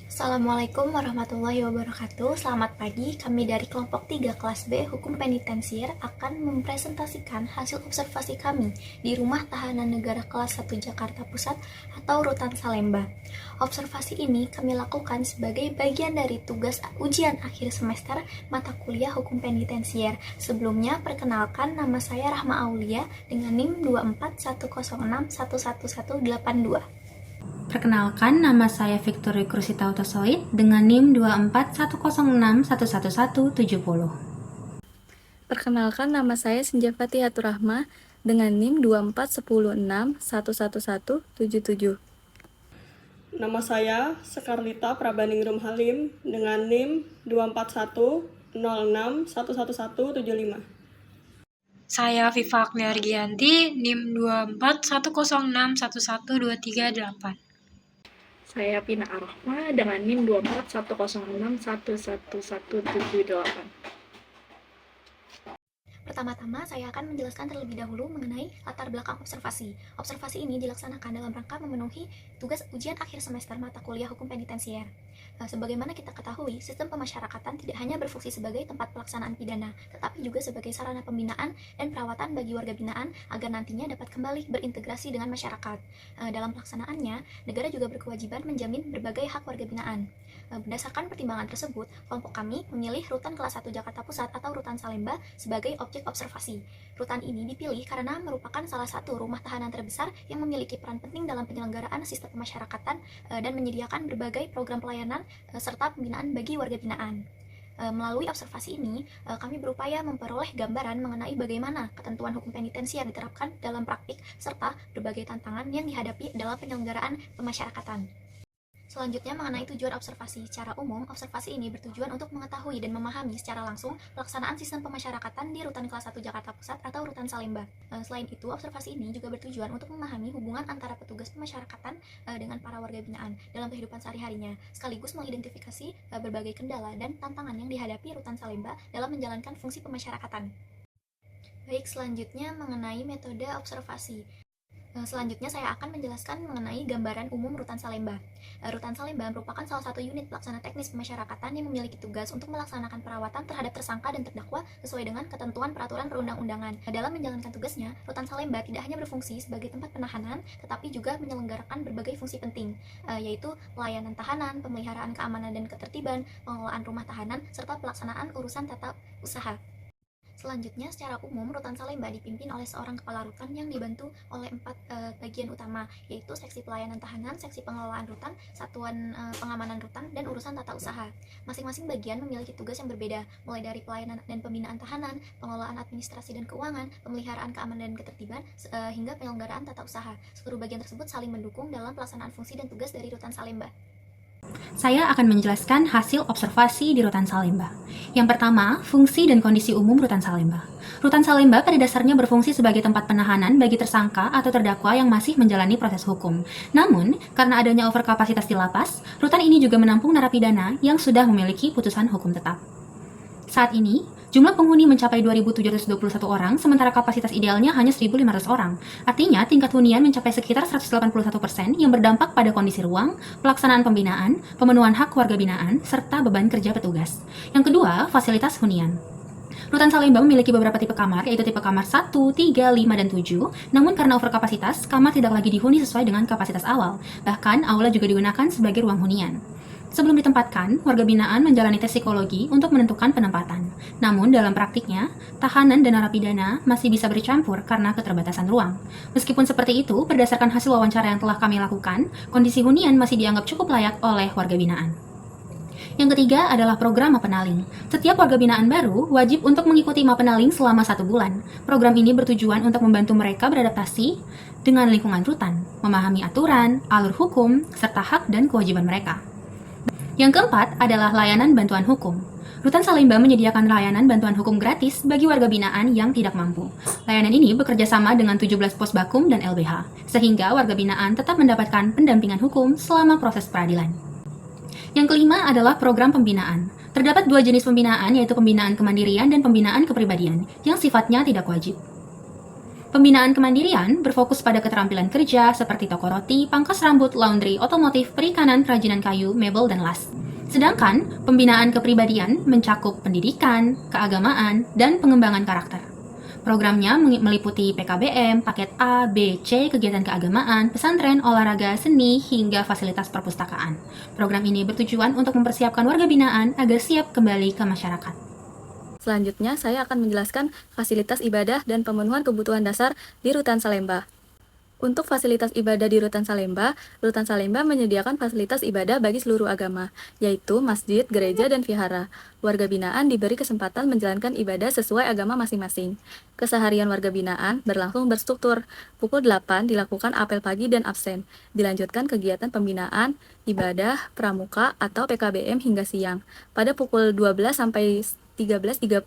Assalamualaikum warahmatullahi wabarakatuh. Selamat pagi, kami dari kelompok 3 kelas B Hukum Penitensier akan mempresentasikan hasil observasi kami di Rumah Tahanan Negara kelas 1 Jakarta Pusat atau Rutan Salemba. Observasi ini kami lakukan sebagai bagian dari tugas ujian akhir semester mata kuliah Hukum Penitensier. Sebelumnya, perkenalkan, nama saya Rahma Aulia dengan NIM 24106111182. Perkenalkan, nama saya Victoria Krusita Autosoid dengan NIM 24106111170. Perkenalkan, nama saya Senjafati Haturahma dengan NIM 24106111177. Nama saya Sekarlita Prabaningrum Halim dengan NIM 24106111175. Saya Viva Agniargianti, NIM 24106112388. Saya Pina Arahma dengan NIM 24106111178. Pertama-tama, saya akan menjelaskan terlebih dahulu mengenai latar belakang observasi. Observasi ini dilaksanakan dalam rangka memenuhi tugas ujian akhir semester mata kuliah Hukum Penitensier. Sebagaimana kita ketahui, sistem pemasyarakatan tidak hanya berfungsi sebagai tempat pelaksanaan pidana, tetapi juga sebagai sarana pembinaan dan perawatan bagi warga binaan agar nantinya dapat kembali berintegrasi dengan masyarakat. Dalam pelaksanaannya, negara juga berkewajiban menjamin berbagai hak warga binaan. Berdasarkan pertimbangan tersebut, kelompok kami memilih Rutan Kelas 1 Jakarta Pusat atau Rutan Salemba sebagai objek observasi. Rutan ini dipilih karena merupakan salah satu rumah tahanan terbesar yang memiliki peran penting dalam penyelenggaraan sistem pemasyarakatan dan menyediakan berbagai program pelayanan serta pembinaan bagi warga binaan. Melalui observasi ini, kami berupaya memperoleh gambaran mengenai bagaimana ketentuan hukum penitensier diterapkan dalam praktik serta berbagai tantangan yang dihadapi dalam penyelenggaraan pemasyarakatan. Selanjutnya, mengenai tujuan observasi. Secara umum, observasi ini bertujuan untuk mengetahui dan memahami secara langsung pelaksanaan sistem pemasyarakatan di Rutan Kelas 1 Jakarta Pusat atau Rutan Salemba. Selain itu, observasi ini juga bertujuan untuk memahami hubungan antara petugas pemasyarakatan dengan para warga binaan dalam kehidupan sehari-harinya, sekaligus mengidentifikasi berbagai kendala dan tantangan yang dihadapi Rutan Salemba dalam menjalankan fungsi pemasyarakatan. Baik, selanjutnya mengenai metode observasi. Selanjutnya saya akan menjelaskan mengenai gambaran umum Rutan Salemba. Rutan Salemba merupakan salah satu unit pelaksana teknis pemasyarakatan yang memiliki tugas untuk melaksanakan perawatan terhadap tersangka dan terdakwa sesuai dengan ketentuan peraturan perundang-undangan. Dalam menjalankan tugasnya, Rutan Salemba tidak hanya berfungsi sebagai tempat penahanan, tetapi juga menyelenggarakan berbagai fungsi penting, yaitu pelayanan tahanan, pemeliharaan keamanan dan ketertiban, pengelolaan rumah tahanan, serta pelaksanaan urusan tata usaha. Selanjutnya, secara umum, Rutan Salemba dipimpin oleh seorang kepala rutan yang dibantu oleh 4 bagian utama, yaitu seksi pelayanan tahanan, seksi pengelolaan rutan, satuan pengamanan rutan, dan urusan tata usaha. Masing-masing bagian memiliki tugas yang berbeda, mulai dari pelayanan dan pembinaan tahanan, pengelolaan administrasi dan keuangan, pemeliharaan keamanan dan ketertiban, hingga penyelenggaraan tata usaha. Seluruh bagian tersebut saling mendukung dalam pelaksanaan fungsi dan tugas dari Rutan Salemba. Saya akan menjelaskan hasil observasi di Rutan Salemba. Yang pertama, fungsi dan kondisi umum Rutan Salemba. Rutan Salemba pada dasarnya berfungsi sebagai tempat penahanan bagi tersangka atau terdakwa yang masih menjalani proses hukum. Namun, karena adanya overkapasitas di lapas, rutan ini juga menampung narapidana yang sudah memiliki putusan hukum tetap. Saat ini, jumlah penghuni mencapai 2.721 orang, sementara kapasitas idealnya hanya 1.500 orang. Artinya, tingkat hunian mencapai sekitar 181% yang berdampak pada kondisi ruang, pelaksanaan pembinaan, pemenuhan hak warga binaan, serta beban kerja petugas. Yang kedua, fasilitas hunian. Rutan Salemba memiliki beberapa tipe kamar, yaitu tipe kamar 1, 3, 5, dan 7. Namun karena overkapasitas, kamar tidak lagi dihuni sesuai dengan kapasitas awal. Bahkan, aula juga digunakan sebagai ruang hunian. Sebelum ditempatkan, warga binaan menjalani tes psikologi untuk menentukan penempatan. Namun, dalam praktiknya, tahanan dan narapidana masih bisa bercampur karena keterbatasan ruang. Meskipun seperti itu, berdasarkan hasil wawancara yang telah kami lakukan, kondisi hunian masih dianggap cukup layak oleh warga binaan. Yang ketiga adalah program Mapenaling. Setiap warga binaan baru wajib untuk mengikuti Mapenaling selama 1 bulan. Program ini bertujuan untuk membantu mereka beradaptasi dengan lingkungan rutan, memahami aturan, alur hukum, serta hak dan kewajiban mereka. Yang keempat adalah layanan bantuan hukum. Rutan Salemba menyediakan layanan bantuan hukum gratis bagi warga binaan yang tidak mampu. Layanan ini bekerja sama dengan 17 pos bakum dan LBH, sehingga warga binaan tetap mendapatkan pendampingan hukum selama proses peradilan. Yang kelima adalah program pembinaan. Terdapat 2 jenis pembinaan, yaitu pembinaan kemandirian dan pembinaan kepribadian, yang sifatnya tidak wajib. Pembinaan kemandirian berfokus pada keterampilan kerja seperti toko roti, pangkas rambut, laundry, otomotif, perikanan, kerajinan kayu, mebel, dan las. Sedangkan, pembinaan kepribadian mencakup pendidikan, keagamaan, dan pengembangan karakter. Programnya meliputi PKBM, paket A, B, C, kegiatan keagamaan, pesantren, olahraga, seni, hingga fasilitas perpustakaan. Program ini bertujuan untuk mempersiapkan warga binaan agar siap kembali ke masyarakat. Selanjutnya, saya akan menjelaskan fasilitas ibadah dan pemenuhan kebutuhan dasar di Rutan Salemba. Untuk fasilitas ibadah di Rutan Salemba menyediakan fasilitas ibadah bagi seluruh agama, yaitu masjid, gereja, dan vihara. Warga binaan diberi kesempatan menjalankan ibadah sesuai agama masing-masing. Keseharian warga binaan berlangsung berstruktur. Pukul 8 dilakukan apel pagi dan absen. Dilanjutkan kegiatan pembinaan, ibadah, pramuka, atau PKBM hingga siang. Pada pukul 12 sampai 13.30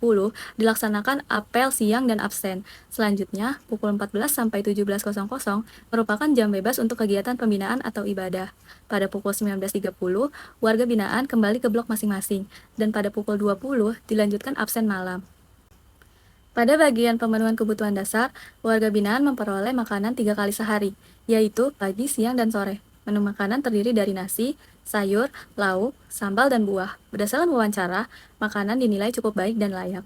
dilaksanakan apel siang dan absen. Selanjutnya, pukul 14 sampai 17.00 merupakan jam bebas untuk kegiatan pembinaan atau ibadah. Pada pukul 19.30, warga binaan kembali ke blok masing-masing, dan pada pukul 20 dilanjutkan absen malam. Pada bagian pemenuhan kebutuhan dasar, warga binaan memperoleh makanan 3 kali sehari, yaitu pagi, siang, dan sore. Menu makanan terdiri dari nasi, sayur, lauk, sambal, dan buah. Berdasarkan wawancara, makanan dinilai cukup baik dan layak.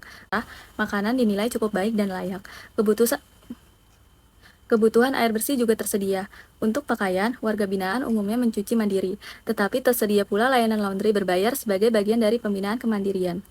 Kebutuhan air bersih juga tersedia. Untuk pakaian, warga binaan umumnya mencuci mandiri, tetapi tersedia pula layanan laundry berbayar sebagai bagian dari pembinaan kemandirian.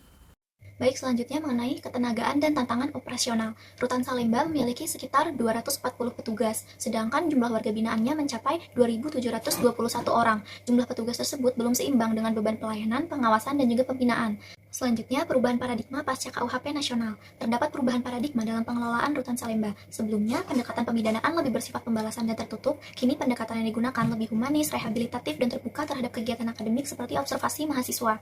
Baik, selanjutnya mengenai ketenagaan dan tantangan operasional. Rutan Salemba memiliki sekitar 240 petugas, sedangkan jumlah warga binaannya mencapai 2.721 orang. Jumlah petugas tersebut belum seimbang dengan beban pelayanan, pengawasan, dan juga pembinaan. Selanjutnya, perubahan paradigma pasca KUHP nasional. Terdapat perubahan paradigma dalam pengelolaan Rutan Salemba. Sebelumnya, pendekatan pemidanaan lebih bersifat pembalasan dan tertutup. Kini pendekatan yang digunakan lebih humanis, rehabilitatif, dan terbuka terhadap kegiatan akademik seperti observasi mahasiswa.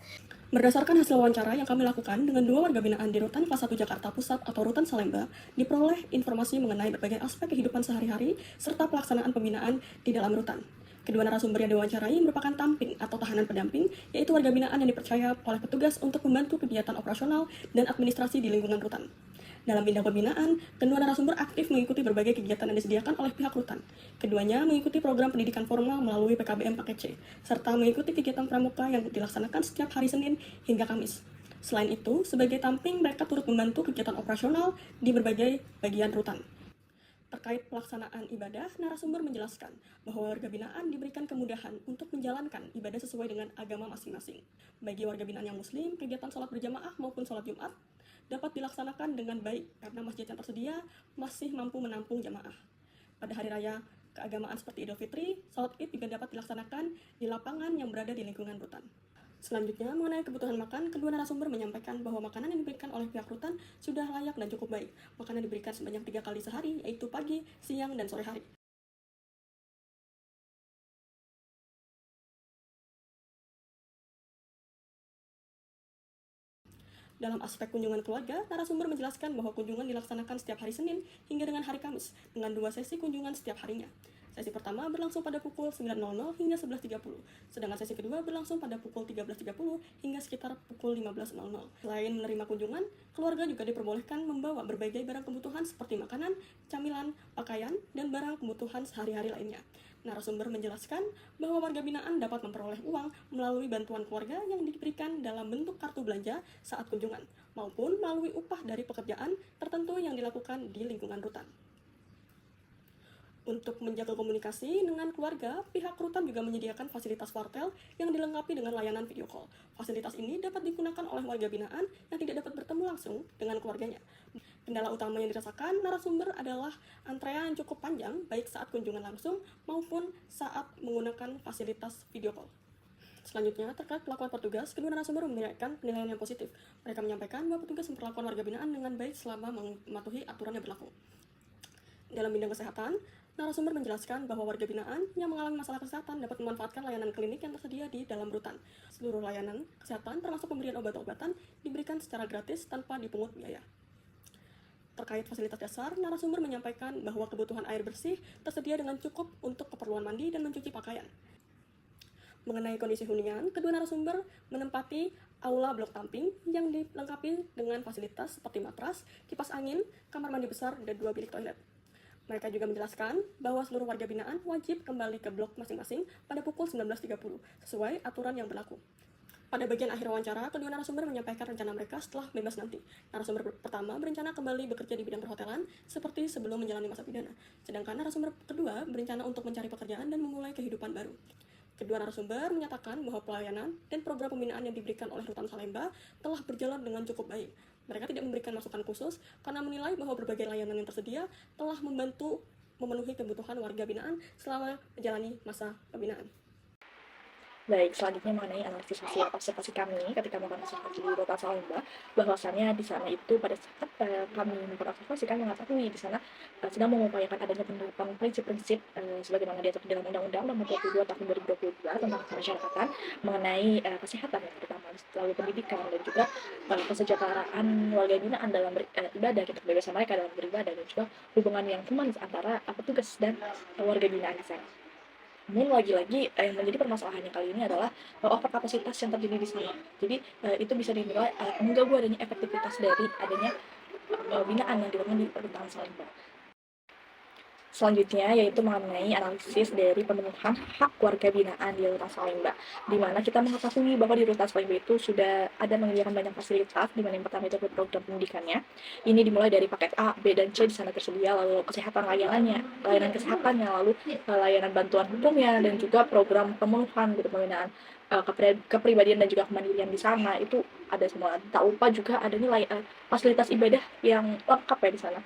Berdasarkan hasil wawancara yang kami lakukan dengan 2 warga binaan di Rutan Kelas 1 Jakarta Pusat atau Rutan Salemba, diperoleh informasi mengenai berbagai aspek kehidupan sehari-hari serta pelaksanaan pembinaan di dalam rutan. Kedua narasumber yang diwawancarai merupakan tamping atau tahanan pendamping, yaitu warga binaan yang dipercaya oleh petugas untuk membantu kegiatan operasional dan administrasi di lingkungan rutan. Dalam bidang pembinaan, kedua narasumber aktif mengikuti berbagai kegiatan yang disediakan oleh pihak rutan. Keduanya mengikuti program pendidikan formal melalui PKBM paket C, serta mengikuti kegiatan pramuka yang dilaksanakan setiap hari Senin hingga Kamis. Selain itu, sebagai tamping, mereka turut membantu kegiatan operasional di berbagai bagian rutan. Terkait pelaksanaan ibadah, narasumber menjelaskan bahwa warga binaan diberikan kemudahan untuk menjalankan ibadah sesuai dengan agama masing-masing. Bagi warga binaan yang muslim, kegiatan sholat berjamaah maupun sholat Jumat dapat dilaksanakan dengan baik karena masjid yang tersedia masih mampu menampung jamaah. Pada hari raya keagamaan seperti Idul Fitri, sholat Id juga dapat dilaksanakan di lapangan yang berada di lingkungan rutan. Selanjutnya, mengenai kebutuhan makan, kedua narasumber menyampaikan bahwa makanan yang diberikan oleh pihak rutan sudah layak dan cukup baik. Makanan diberikan sebanyak 3 kali sehari, yaitu pagi, siang, dan sore hari. Dalam aspek kunjungan keluarga, narasumber menjelaskan bahwa kunjungan dilaksanakan setiap hari Senin hingga dengan hari Kamis, dengan 2 sesi kunjungan setiap harinya. Sesi pertama berlangsung pada pukul 9.00 hingga 11.30, sedangkan sesi kedua berlangsung pada pukul 13.30 hingga sekitar pukul 15.00. Selain menerima kunjungan, keluarga juga diperbolehkan membawa berbagai barang kebutuhan seperti makanan, camilan, pakaian, dan barang kebutuhan sehari-hari lainnya. Narasumber menjelaskan bahwa warga binaan dapat memperoleh uang melalui bantuan keluarga yang diberikan dalam bentuk kartu belanja saat kunjungan, maupun melalui upah dari pekerjaan tertentu yang dilakukan di lingkungan rutan. Untuk menjaga komunikasi dengan keluarga, pihak rutan juga menyediakan fasilitas wartel yang dilengkapi dengan layanan video call. Fasilitas ini dapat digunakan oleh warga binaan yang tidak dapat bertemu langsung dengan keluarganya. Kendala utama yang dirasakan narasumber adalah antrean yang cukup panjang baik saat kunjungan langsung maupun saat menggunakan fasilitas video call. Selanjutnya, terkait perlakuan petugas, kedua narasumber memberikan penilaian yang positif. Mereka menyampaikan bahwa petugas memperlakukan warga binaan dengan baik selama mematuhi aturan yang berlaku. Dalam bidang kesehatan, narasumber menjelaskan bahwa warga binaan yang mengalami masalah kesehatan dapat memanfaatkan layanan klinik yang tersedia di dalam rutan. Seluruh layanan kesehatan termasuk pemberian obat-obatan diberikan secara gratis tanpa dipungut biaya. Terkait fasilitas dasar, narasumber menyampaikan bahwa kebutuhan air bersih tersedia dengan cukup untuk keperluan mandi dan mencuci pakaian. Mengenai kondisi hunian, kedua narasumber menempati aula blok tamping yang dilengkapi dengan fasilitas seperti matras, kipas angin, kamar mandi besar, dan 2 bilik toilet. Mereka juga menjelaskan bahwa seluruh warga binaan wajib kembali ke blok masing-masing pada pukul 19.30 sesuai aturan yang berlaku. Pada bagian akhir wawancara, kedua narasumber menyampaikan rencana mereka setelah bebas nanti. Narasumber pertama berencana kembali bekerja di bidang perhotelan seperti sebelum menjalani masa pidana. Sedangkan narasumber kedua berencana untuk mencari pekerjaan dan memulai kehidupan baru. Kedua narasumber menyatakan bahwa pelayanan dan program pembinaan yang diberikan oleh Rutan Salemba telah berjalan dengan cukup baik. Mereka tidak memberikan masukan khusus karena menilai bahwa berbagai layanan yang tersedia telah membantu memenuhi kebutuhan warga binaan selama menjalani masa pembinaan. Baik, selanjutnya mengenai analisis hasil observasi kami ketika melakukan observasi di Rutan Salemba, bahwasannya di sana itu pada saat kami mengobservasi, kami mengetahui di sana sedang mengupayakan adanya penerapan prinsip-prinsip sebagaimana diatur di dalam Undang-Undang Nomor 22 Tahun 2022 tentang kemasyarakatan mengenai kesehatan, terutama melalui pendidikan dan juga kesejahteraan warga binaan dalam ibadah, gitu, kebebasan mereka dalam beribadah dan juga hubungan yang humanis antara petugas dan warga binaan di sana. Namun lagi-lagi yang menjadi permasalahannya kali ini adalah overkapasitas yang terjadi di sana. Jadi itu bisa dinilai mengganggu adanya efektivitas dari adanya binaan yang dilakukan di Rutan Salemba. Selanjutnya yaitu mengenai analisis dari pemenuhan hak warga binaan di Rutan Salemba, di mana kita mengetahui bahwa di Rutan Salemba itu sudah ada menyediakan banyak fasilitas, di mana yang pertama itu program pendidikannya. Ini dimulai dari paket A, B, dan C di sana tersedia, lalu kesehatan layanan kesehatannya, lalu layanan bantuan hukumnya, dan juga program pemenuhan gitu, pembinaan kepribadian dan juga kemandirian di sana itu ada semua. Tak lupa juga adanya fasilitas ibadah yang lengkap ya di sana.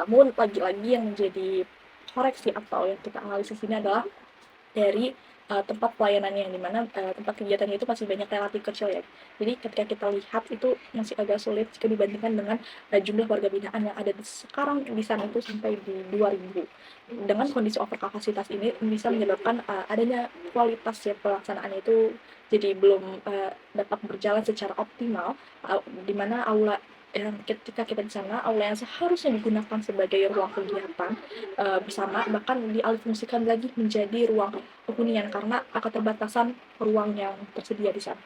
Namun lagi-lagi yang menjadi koreksi atau yang kita analisis ini adalah dari tempat pelayanannya, yang dimana tempat kegiatannya itu masih banyak relatif kecil ya. Jadi ketika kita lihat itu masih agak sulit jika dibandingkan dengan jumlah warga binaan yang ada sekarang di sana itu sampai di 2000. Dengan kondisi overkapasitas ini bisa menyebabkan adanya kualitas ya pelaksanaannya itu jadi belum dapat berjalan secara optimal, di mana aula yang ketika kita di sana, aula yang seharusnya digunakan sebagai ruang kegiatan bersama bahkan dialihfungsikan lagi menjadi ruang hunian karena keterbatasan ruang yang tersedia di sana.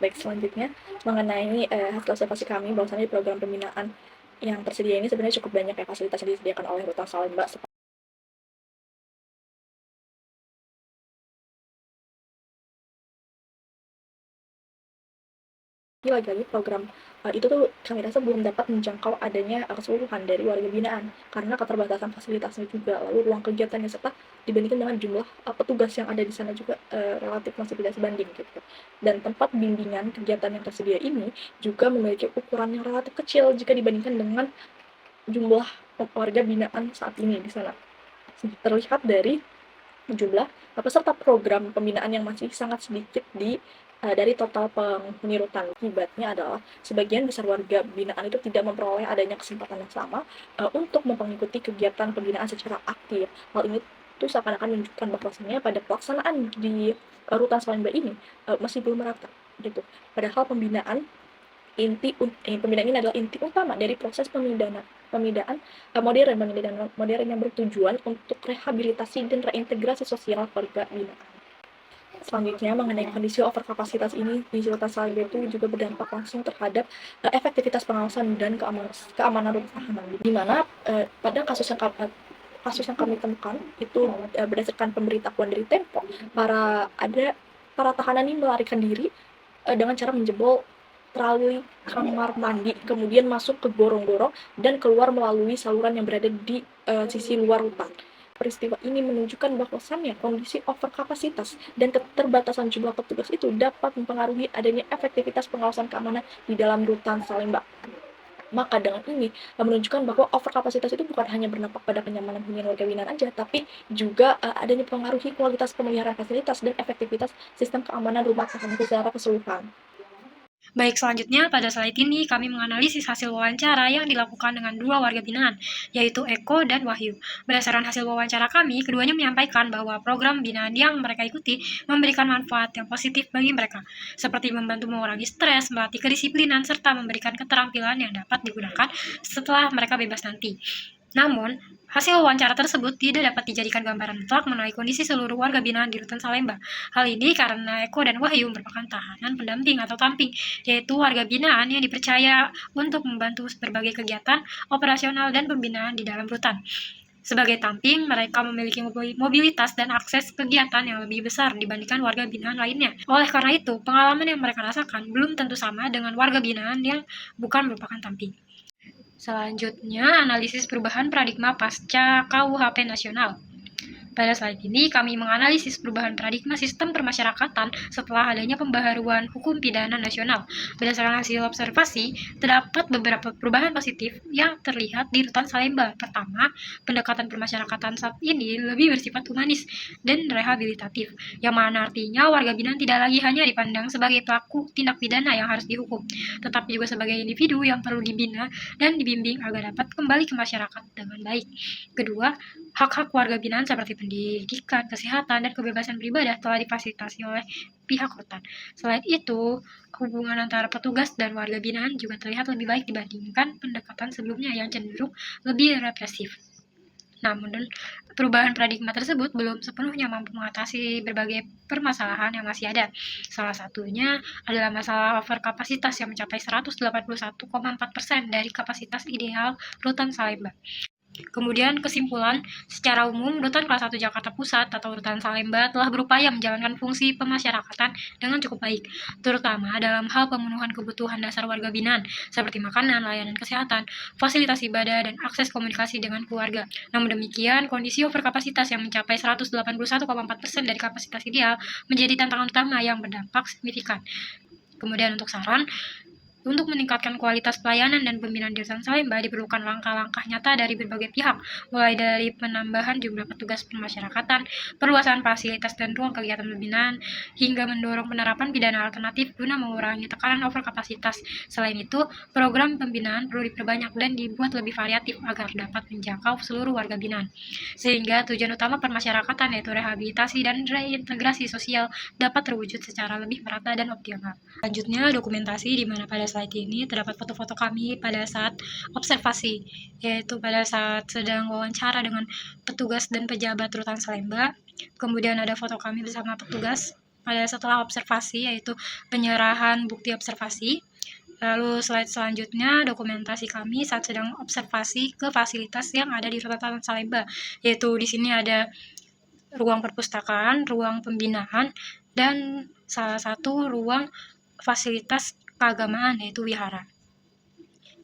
Baik, selanjutnya mengenai hasil observasi kami bahwasannya program pembinaan yang tersedia ini sebenarnya cukup banyak ya fasilitas yang disediakan oleh Rutan Salemba. Lagi-lagi program itu tuh kami rasa belum dapat menjangkau adanya keseluruhan dari warga binaan karena keterbatasan fasilitasnya juga, lalu ruang kegiatannya, serta dibandingkan dengan jumlah petugas yang ada di sana juga relatif masih tidak sebanding gitu. Dan tempat bimbingan kegiatan yang tersedia ini juga memiliki ukuran yang relatif kecil jika dibandingkan dengan jumlah warga binaan saat ini di sana. Terlihat dari jumlah peserta program pembinaan yang masih sangat sedikit dari total penghuni rutan. Akibatnya adalah sebagian besar warga binaan itu tidak memperoleh adanya kesempatan yang sama untuk mengikuti kegiatan pembinaan secara aktif. Hal ini itu seakan-akan menunjukkan bahwasannya pada pelaksanaan di Rutan Salemba ini masih belum merata gitu. Padahal pembinaan ini adalah inti utama dari proses pemidaan modern yang bertujuan untuk rehabilitasi dan reintegrasi sosial warga binaan. Selanjutnya mengenai kondisi overkapasitas ini di Rutan Salemba itu juga berdampak langsung terhadap efektivitas pengawasan dan keamanan rumah tahanan, di mana pada kasus yang kami temukan itu berdasarkan pemberitahuan dari Tempo, para tahanan ini melarikan diri dengan cara menjebol trali kamar mandi, kemudian masuk ke gorong-gorong dan keluar melalui saluran yang berada di sisi luar rutan. Peristiwa ini menunjukkan bahwasannya kondisi overkapasitas dan keterbatasan jumlah petugas itu dapat mempengaruhi adanya efektivitas pengawasan keamanan di dalam Rutan Salemba. Maka dengan ini menunjukkan bahwa overkapasitas itu bukan hanya berdampak pada kenyamanan hunian warga binaan aja, tapi juga adanya mempengaruhi kualitas pemeliharaan fasilitas dan efektivitas sistem keamanan rumah tahanan secara keseluruhan. Baik, selanjutnya pada slide ini kami menganalisis hasil wawancara yang dilakukan dengan dua warga binaan, yaitu Eko dan Wahyu. Berdasarkan hasil wawancara kami, keduanya menyampaikan bahwa program binaan yang mereka ikuti memberikan manfaat yang positif bagi mereka, seperti membantu mengurangi stres, melatih kedisiplinan, serta memberikan keterampilan yang dapat digunakan setelah mereka bebas nanti. Namun, hasil wawancara tersebut tidak dapat dijadikan gambaran mutlak mengenai kondisi seluruh warga binaan di Rutan Salemba. Hal ini karena Eko dan Wahyu merupakan tahanan pendamping atau tamping, yaitu warga binaan yang dipercaya untuk membantu berbagai kegiatan operasional dan pembinaan di dalam rutan. Sebagai tamping, mereka memiliki mobilitas dan akses kegiatan yang lebih besar dibandingkan warga binaan lainnya. Oleh karena itu, pengalaman yang mereka rasakan belum tentu sama dengan warga binaan yang bukan merupakan tamping. Selanjutnya, analisis perubahan paradigma pasca KUHP nasional. Pada slide ini, kami menganalisis perubahan paradigma sistem permasyarakatan setelah adanya pembaharuan hukum pidana nasional. Berdasarkan hasil observasi, terdapat beberapa perubahan positif yang terlihat di Rutan Salemba. Pertama, pendekatan permasyarakatan saat ini lebih bersifat humanis dan rehabilitatif, yang mana artinya warga binaan tidak lagi hanya dipandang sebagai pelaku tindak pidana yang harus dihukum, tetapi juga sebagai individu yang perlu dibina dan dibimbing agar dapat kembali ke masyarakat dengan baik. Kedua, hak-hak warga binaan seperti pendidikan, kesehatan, dan kebebasan beribadah telah difasilitasi oleh pihak rutan. Selain itu, hubungan antara petugas dan warga binaan juga terlihat lebih baik dibandingkan pendekatan sebelumnya yang cenderung lebih represif. Namun, perubahan paradigma tersebut belum sepenuhnya mampu mengatasi berbagai permasalahan yang masih ada. Salah satunya adalah masalah overkapasitas yang mencapai 181,4% dari kapasitas ideal Rutan Salemba. Kemudian kesimpulan, secara umum Rutan Kelas 1 Jakarta Pusat atau Rutan Salemba telah berupaya menjalankan fungsi pemasyarakatan dengan cukup baik, terutama dalam hal pemenuhan kebutuhan dasar warga binaan seperti makanan, layanan kesehatan, fasilitas ibadah, dan akses komunikasi dengan keluarga. Namun demikian, kondisi overkapasitas yang mencapai 181,4% dari kapasitas ideal menjadi tantangan utama yang berdampak signifikan. Kemudian untuk saran, untuk meningkatkan kualitas pelayanan dan pembinaan di Rutan Salemba diperlukan langkah-langkah nyata dari berbagai pihak, mulai dari penambahan jumlah petugas pemasyarakatan, perluasan fasilitas dan ruang kegiatan pembinaan, hingga mendorong penerapan pidana alternatif guna mengurangi tekanan overkapasitas. Selain itu, program pembinaan perlu diperbanyak dan dibuat lebih variatif agar dapat menjangkau seluruh warga binaan, sehingga tujuan utama permasyarakatan yaitu rehabilitasi dan reintegrasi sosial dapat terwujud secara lebih merata dan optimal. Selanjutnya, dokumentasi di mana pada slide ini terdapat foto-foto kami pada saat observasi, yaitu pada saat sedang wawancara dengan petugas dan pejabat Rutan Salemba. Kemudian ada foto kami bersama petugas pada setelah observasi, yaitu penyerahan bukti observasi. Lalu slide selanjutnya dokumentasi kami saat sedang observasi ke fasilitas yang ada di Rutan Salemba, yaitu di sini ada ruang perpustakaan, ruang pembinaan, dan salah satu ruang fasilitas keagamaan yaitu wihara.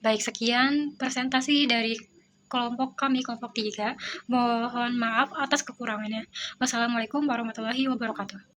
Baik, sekian presentasi dari kelompok kami, kelompok 3. Mohon maaf atas kekurangannya. Wassalamualaikum warahmatullahi wabarakatuh.